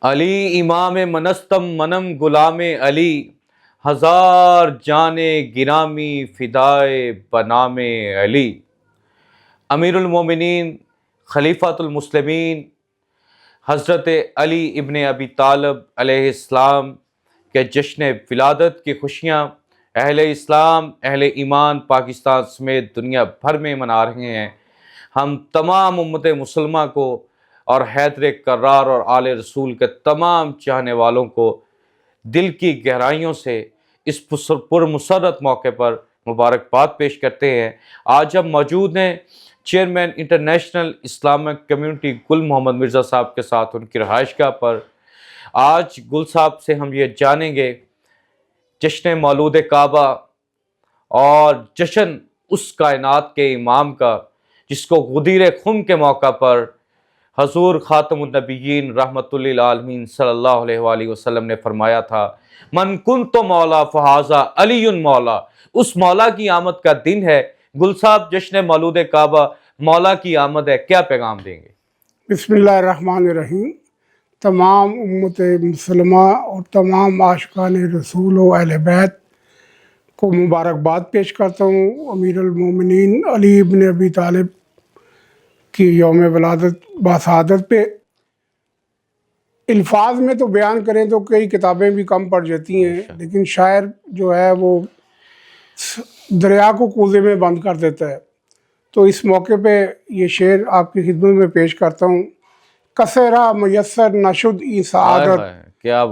علی امام منستم منم غلام علی، ہزار جان گرامی فدائے بنام علی۔ امیر المومنین خلیفۃ المسلمین حضرت علی ابن ابی طالب علیہ السلام کے جشن ولادت کی خوشیاں اہل اسلام اہل ایمان پاکستان سمیت دنیا بھر میں منا رہے ہیں۔ ہم تمام امت مسلمہ کو اور حیدر کرار اور آل رسول کے تمام چاہنے والوں کو دل کی گہرائیوں سے اس پرمسرت موقع پر مبارکباد پیش کرتے ہیں۔ آج ہم موجود ہیں چیئرمین انٹرنیشنل اسلامک کمیونٹی گل محمد مرزا صاحب کے ساتھ ان کی رہائش گاہ پر۔ آج گل صاحب سے ہم یہ جانیں گے جشن مولود کعبہ اور جشن اس کائنات کے امام کا جس کو غدیر خم کے موقع پر حضور خاتم النبیین رحمت للعالمین صلی اللہ علیہ وآلہ وسلم نے فرمایا تھا، من کنت مولا فہذا علی مولا۔ اس مولا کی آمد کا دن ہے۔ گل صاحب، جشن مولود کعبہ مولا کی آمد ہے، کیا پیغام دیں گے؟ بسم اللہ الرحمن الرحیم۔ تمام امت مسلمہ اور تمام عاشقان رسول و اہل بیت کو مبارکباد پیش کرتا ہوں۔ امیر المومنین علی ابن ابی طالب کی یوم ولادت باسعادت پہ الفاظ میں تو بیان کریں تو کئی کتابیں بھی کم پڑ جاتی ہیں، لیکن شاعر جو ہے وہ دریا کو کوزے میں بند کر دیتا ہے۔ تو اس موقع پہ یہ شعر آپ کی خدمت میں پیش کرتا ہوں۔ کسرا میسر نشد ای سعادت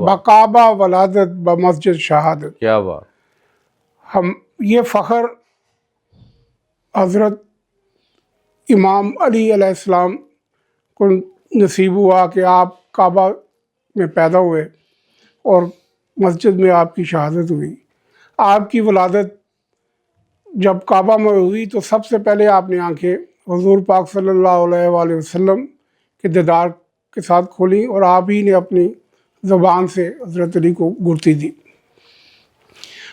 بکعبہ ولادت بمسجد شہادت۔ کیا بات! ہم یہ فخر حضرت امام علی علیہ السلام کو نصیب ہوا کہ آپ کعبہ میں پیدا ہوئے اور مسجد میں آپ کی شہادت ہوئی۔ آپ کی ولادت جب کعبہ میں ہوئی تو سب سے پہلے آپ نے آنکھیں حضور پاک صلی اللہ علیہ وآلہ وسلم کے دیدار کے ساتھ کھولی اور آپ ہی نے اپنی زبان سے حضرت علی کو گرتی دی۔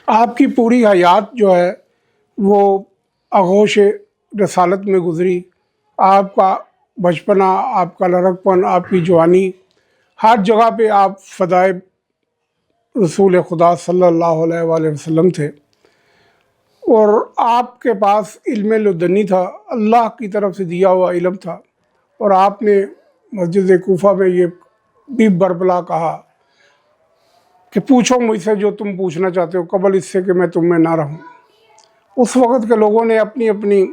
آپ کی پوری حیات جو ہے وہ آغوش رسالت میں گزری۔ آپ کا بچپنا، آپ کا لڑکپن، آپ کی جوانی، ہر جگہ پہ آپ فدائے رسول خدا صلی اللہ علیہ وآلہ وسلم تھے، اور آپ کے پاس علم لدنی تھا، اللہ کی طرف سے دیا ہوا علم تھا، اور آپ نے مسجد کوفہ میں یہ بھی بربلا کہا کہ پوچھو مجھ سے جو تم پوچھنا چاہتے ہو قبل اس سے کہ میں تم میں نہ رہوں۔ اس وقت کے لوگوں نے اپنی اپنی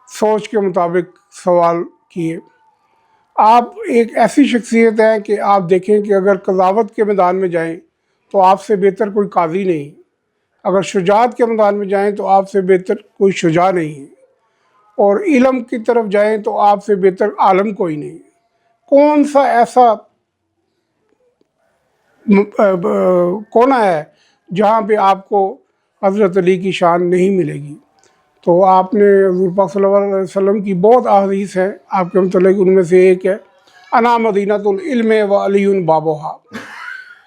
سوچ کے مطابق سوال کیے۔ آپ ایک ایسی شخصیت ہے کہ آپ دیکھیں کہ اگر قضاوت کے میدان میں جائیں تو آپ سے بہتر کوئی قاضی نہیں، اگر شجاعت کے میدان میں جائیں تو آپ سے بہتر کوئی شجاع نہیں ہے، اور علم کی طرف جائیں تو آپ سے بہتر عالم کوئی نہیں۔ کون سا ایسا کونا ہے جہاں پہ آپ کو حضرت علی کی شان نہیں ملے گی؟ تو آپ نے حضور پاک صلی اللہ علیہ وسلم کی بہت احادیث ہیں آپ کے متعلق، ان میں سے ایک ہے انا مدینۃ العلم و علی بابوہا،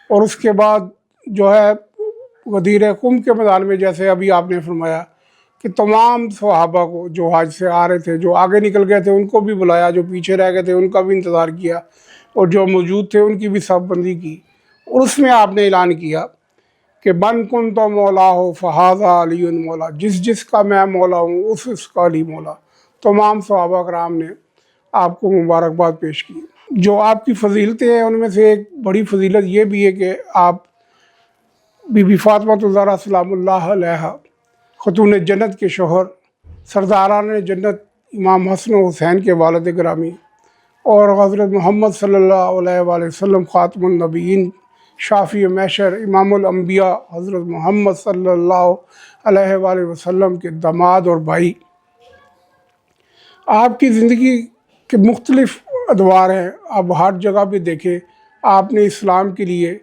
اور اس کے بعد جو ہے غدیر خم کے میدان میں جیسے ابھی آپ نے فرمایا کہ تمام صحابہ کو جو حج سے آ رہے تھے، جو آگے نکل گئے تھے ان کو بھی بلایا، جو پیچھے رہ گئے تھے ان کا بھی انتظار کیا، اور جو موجود تھے ان کی بھی صف بندی کی، اور اس میں آپ نے اعلان کیا کہ من کنت مولا ہو فہذا علی مولا، جس کا میں مولا ہوں اس کا علی مولا۔ تمام صحابہ کرام نے آپ کو مبارکباد پیش کی۔ جو آپ کی فضیلتیں ہیں ان میں سے ایک بڑی فضیلت یہ بھی ہے کہ آپ بی بی فاطمہ الزہرا سلام اللہ علیہ، خاتون جنت کے شوہر، سرداران جنت امام حسن و حسین کے والد گرامی، اور حضرت محمد صلی اللہ علیہ وآلہ وسلم خاتم النبیین، شافی محشر، امام الانبیاء حضرت محمد صلی اللہ علیہ وآلہ وسلم کے داماد اور بھائی۔ آپ کی زندگی کے مختلف ادوار ہیں، اب ہر جگہ پہ دیکھیں آپ نے اسلام کے لیے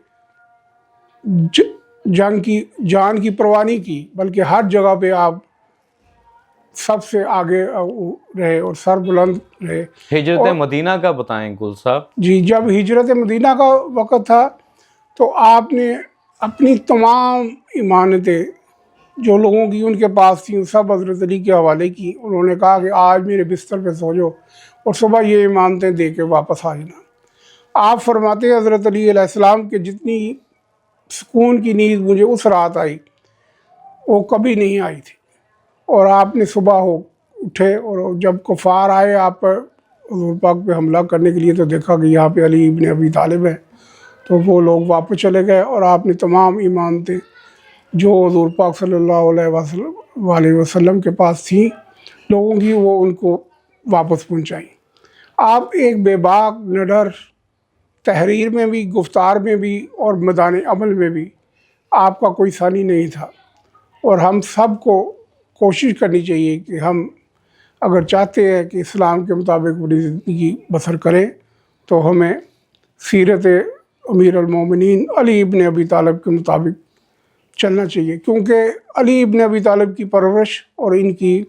جان کی پرواہ نہیں کی، بلکہ ہر جگہ پہ آپ سب سے آگے رہے اور سر بلند رہے۔ ہجرت مدینہ کا بتائیں گل صاحب۔ جی، جب ہجرت مدینہ کا وقت تھا تو آپ نے اپنی تمام امانتیں جو لوگوں کی ان کے پاس تھیں سب حضرت علی کے حوالے کی۔ انہوں نے کہا کہ آج میرے بستر پہ سو جاؤ اور صبح یہ امانتیں دے کے واپس آ جانا۔ آپ فرماتے ہیں حضرت علی علیہ السلام کہ جتنی سکون کی نیند مجھے اس رات آئی وہ کبھی نہیں آئی تھی، اور آپ نے صبح اٹھے اور جب کفار آئے آپ پر حضور پاک پہ حملہ کرنے کے لیے تو دیکھا کہ یہاں پہ علی ابن ابی طالب ہے، تو وہ لوگ واپس چلے گئے اور آپ نے تمام ایمانتیں جو حضور پاک صلی اللہ علیہ وسلم کے پاس تھیں لوگوں کی، وہ ان کو واپس پہنچائیں۔ آپ ایک بے باک نڈر، تحریر میں بھی، گفتار میں بھی اور میدان عمل میں بھی آپ کا کوئی ثانی نہیں تھا، اور ہم سب کو کوشش کرنی چاہیے کہ ہم اگر چاہتے ہیں کہ اسلام کے مطابق اپنی زندگی بسر کریں تو ہمیں سیرت امیر المومنین علی ابن ابی طالب کے مطابق چلنا چاہیے، کیونکہ علی ابن ابی طالب کی پرورش اور ان کی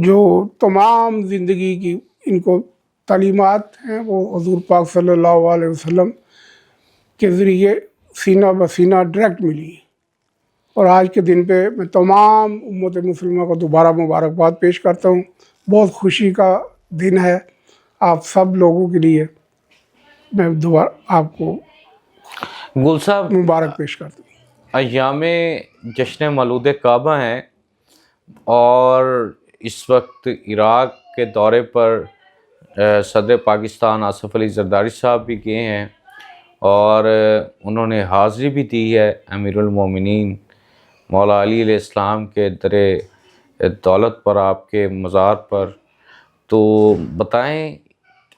جو تمام زندگی کی ان کو تعلیمات ہیں وہ حضور پاک صلی اللہ علیہ وسلم کے ذریعے سینہ بسینہ ڈائریکٹ ملی، اور آج کے دن پہ میں تمام امت مسلمہ کو دوبارہ مبارکباد پیش کرتا ہوں۔ بہت خوشی کا دن ہے آپ سب لوگوں کے لیے، میں دوبارہ آپ کو گل صاحب، مبارک پیش کرتا ہوں۔ ایام جشن مولود کعبہ ہیں اور اس وقت عراق کے دورے پر صدر پاکستان آصف علی زرداری صاحب بھی گئے ہیں اور انہوں نے حاضری بھی دی ہے امیر المومنین مولا علی علیہ السلام کے در دولت پر، آپ کے مزار پر۔ تو بتائیں،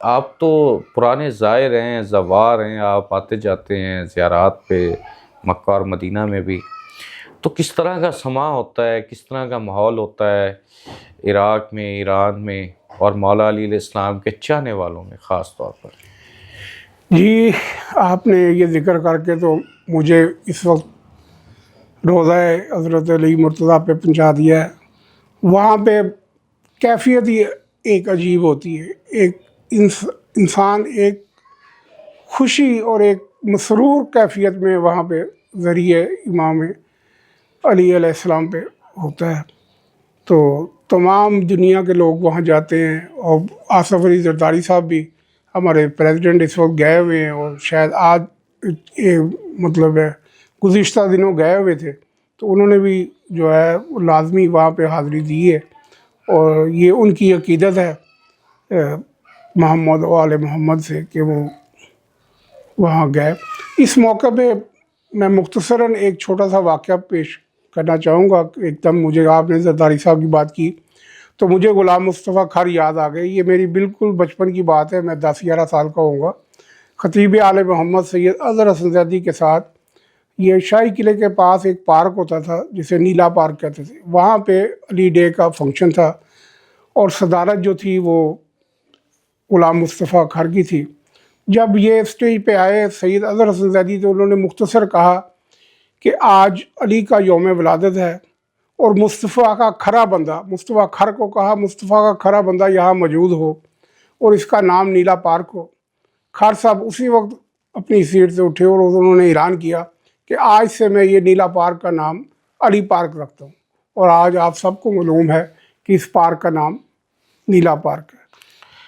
آپ تو پرانے زائر ہیں، زوار ہیں، آپ آتے جاتے ہیں زیارات پہ مکہ اور مدینہ میں بھی، تو کس طرح کا سماع ہوتا ہے، کس طرح کا ماحول ہوتا ہے عراق میں، ایران میں اور مولا علی علیہ السلام کے چاہنے والوں میں خاص طور پر؟ جی، آپ نے یہ ذکر کر کے تو مجھے اس وقت روضہ حضرت علی مرتضیٰ پہ پہنچا دیا ہے۔ وہاں پہ کیفیت ہی ایک عجیب ہوتی ہے، ایک انسان ایک خوشی اور ایک مسرور کیفیت میں وہاں پہ ذریعہ امام علی علیہ السلام پہ ہوتا ہے، تو تمام دنیا کے لوگ وہاں جاتے ہیں، اور آصف علی زرداری صاحب بھی ہمارے پریزیڈنٹ اس وقت گئے ہوئے ہیں، اور شاید آج مطلب ہے گزشتہ دنوں گئے ہوئے تھے، تو انہوں نے بھی جو ہے وہ لازمی وہاں پہ حاضری دی ہے، اور یہ ان کی عقیدت ہے محمد و آل محمد سے کہ وہ وہاں گئے۔ اس موقع پہ میں مختصراً ایک چھوٹا سا واقعہ پیش کرنا چاہوں گا۔ ایک دم مجھے آپ نے زرداری صاحب کی بات کی تو مجھے غلام مصطفیٰ کھر یاد آ گئی۔ یہ میری بالکل بچپن کی بات ہے، میں 10-11 سال کا ہوں گا۔ خطیب آل محمد سید اظہر حسن زیدی کے ساتھ یہ شاہی قلعے کے پاس ایک پارک ہوتا تھا جسے نیلا پارک کہتے تھے، وہاں پہ علی ڈے کا فنکشن تھا، اور صدارت جو تھی وہ غلام مصطفیٰ کھر کی تھی۔ جب یہ اسٹیج پہ آئے سید اظہر حسن زیدی تو انہوں نے مختصر کہا کہ آج علی کا یوم ولادت ہے، اور مصطفیٰ کا کھرا بندہ، مصطفیٰ کھر کو کہا مصطفیٰ کا کھرا بندہ یہاں موجود ہو اور اس کا نام نیلا پارک ہو۔ کھر صاحب اسی وقت اپنی سیٹ سے اٹھے اور انہوں نے اعلان کیا کہ آج سے میں یہ نیلا پارک کا نام علی پارک رکھتا ہوں، اور آج آپ سب کو معلوم ہے کہ اس پارک کا نام نیلا پارک ہے۔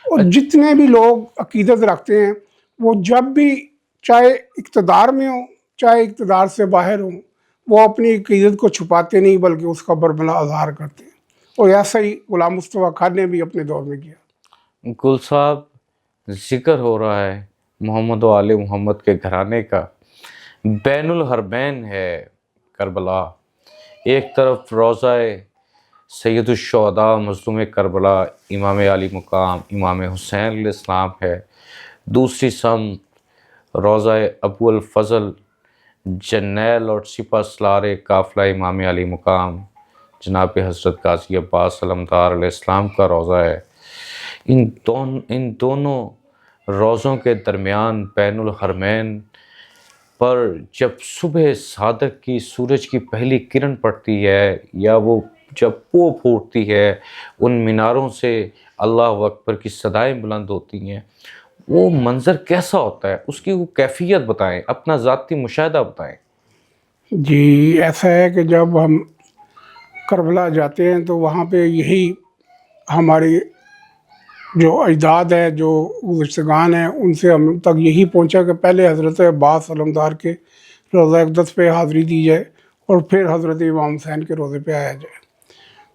اور جتنے بھی لوگ عقیدت رکھتے ہیں وہ جب بھی چاہے اقتدار میں ہوں چاہے اقتدار سے باہر ہوں، وہ اپنی عقیدت کو چھپاتے نہیں بلکہ اس کا برملا اظہار کرتے ہیں، اور ایسا ہی غلام مصطفیٰ کھر نے بھی اپنے دور میں کیا۔ گل صاحب، ذکر ہو رہا ہے محمد و آل محمد کے گھرانے کا۔ بین الحرمین ہے کربلا، ایک طرف روضہ سید الشہداء مظلوم کربلا امام علی مقام امام حسین علیہ السلام ہے، دوسری سمت روضہ ابو الفضل جرنیل اور سپہ سالار قافلہ امام علی مقام جناب حضرت غازی عباس علمدار علیہ السلام کا روضہ ہے۔ ان دونوں روضوں کے درمیان بین الحرمین پر جب صبح صادق کی سورج کی پہلی کرن پڑتی ہے یا وہ جب وہ پھوٹتی ہے، ان میناروں سے اللہ اکبر کی صدائیں بلند ہوتی ہیں، وہ منظر کیسا ہوتا ہے؟ اس کی وہ کیفیت بتائیں، اپنا ذاتی مشاہدہ بتائیں۔ جی، ایسا ہے کہ جب ہم کربلا جاتے ہیں تو وہاں پہ یہی ہماری جو اجداد ہیں، جو گزشتگان ہیں، ان سے ہم تک یہی پہنچا کہ پہلے حضرت عباس علمدار کے روضہ اقدس پہ حاضری دی جائے اور پھر حضرت امام حسین کے روضے پہ آیا جائے۔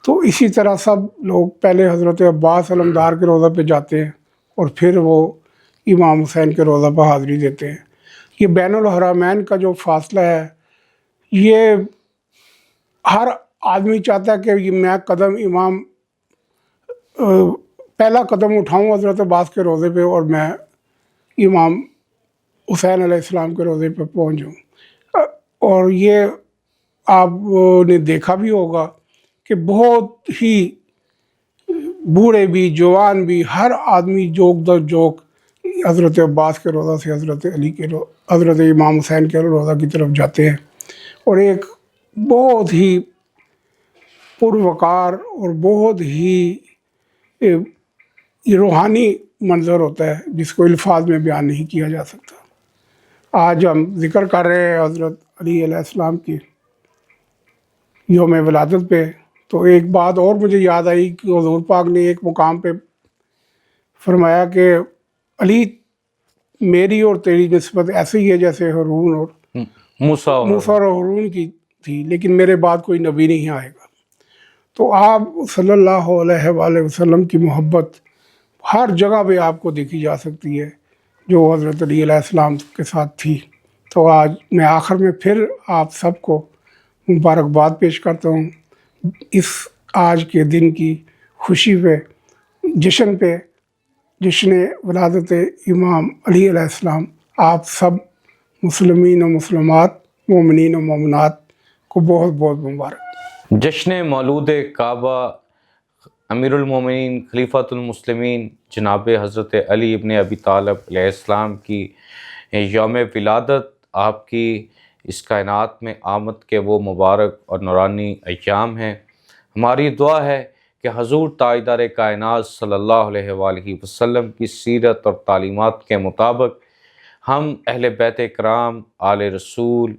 تو اسی طرح سب لوگ پہلے حضرت عباس علمدار کے روضہ پہ جاتے ہیں اور پھر وہ امام حسین کے روضہ پہ حاضری دیتے ہیں۔ یہ بین الحرمین کا جو فاصلہ ہے، یہ ہر آدمی چاہتا ہے کہ میں قدم امام پہلا قدم اٹھاؤں حضرت عباس کے روضے پہ اور میں امام حسین علیہ السلام کے روضے پہ پہنچ جاؤں۔ اور یہ آپ نے دیکھا بھی ہوگا کہ بہت ہی بوڑھے بھی، جوان بھی، ہر آدمی جوک در جوک حضرت عباس کے روضہ سے حضرت امام حسین کے روضہ کی طرف جاتے ہیں، اور ایک بہت ہی پروقار اور بہت ہی روحانی منظر ہوتا ہے جس کو الفاظ میں بیان نہیں کیا جا سکتا۔ آج ہم ذکر کر رہے ہیں حضرت علی علیہ السلام کی یوم ولادت پہ، تو ایک بات اور مجھے یاد آئی کہ حضور پاک نے ایک مقام پہ فرمایا کہ علی میری اور تیری نسبت ایسے ہی ہے جیسے ہارون اور موسیٰ اور ہارون کی تھی، لیکن میرے بعد کوئی نبی نہیں آئے گا۔ تو آپ صلی اللہ علیہ وآلہ وسلم کی محبت ہر جگہ پہ آپ کو دیکھی جا سکتی ہے جو حضرت علی علیہ السلام کے ساتھ تھی۔ تو آج میں آخر میں پھر آپ سب کو مبارکباد پیش کرتا ہوں اس آج کے دن کی خوشی پہ، جشن پہ، جشن ولادت امام علی علیہ السلام۔ آپ سب مسلمین و مسلمات، مومنین و مومنات کو بہت بہت مبارک۔ جشن مولود کعبہ امیر المومنین خلیفۃ المسلمین جناب حضرت علی ابن ابی طالب علیہ السلام کی یوم ولادت، آپ کی اس کائنات میں آمد کے وہ مبارک اور نورانی ایام ہیں۔ ہماری دعا ہے کہ حضور تاجدار کائنات صلی اللہ علیہ وآلہ وسلم کی سیرت اور تعلیمات کے مطابق ہم اہل بیت کرام، آل رسول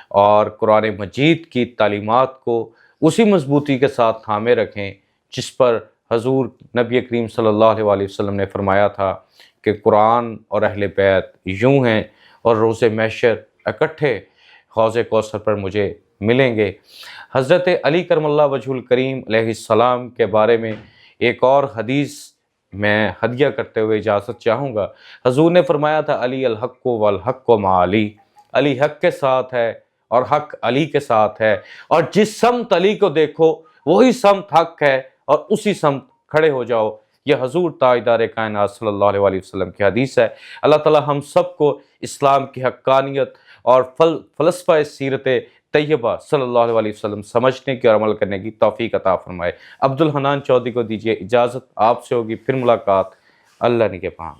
اور قرآن مجید کی تعلیمات کو اسی مضبوطی کے ساتھ تھامے رکھیں جس پر حضور نبی کریم صلی اللہ علیہ وآلہ وسلم نے فرمایا تھا کہ قرآن اور اہل بیت یوں ہیں اور روز محشر اکٹھے حوض کوثر پر مجھے ملیں گے۔ حضرت علی کرم اللہ وجہ الکریم علیہ السلام کے بارے میں ایک اور حدیث میں ہدیہ کرتے ہوئے اجازت چاہوں گا۔ حضور نے فرمایا تھا علی الحق والحق مع علی، علی حق کے ساتھ ہے اور حق علی کے ساتھ ہے، اور جس سمت علی کو دیکھو وہی سمت حق ہے اور اسی سمت کھڑے ہو جاؤ۔ یہ حضور تاجدار کائنات صلی اللہ علیہ وسلم کی حدیث ہے۔ اللہ تعالی ہم سب کو اسلام کی حقانیت اور فلسفہ سیرت طیبہ صلی اللہ علیہ وسلم سمجھنے کی اور عمل کرنے کی توفیق عطا فرمائے۔ عبد الحنان چودھری کو دیجیے اجازت، آپ سے ہوگی پھر ملاقات، اللہ نگہبان۔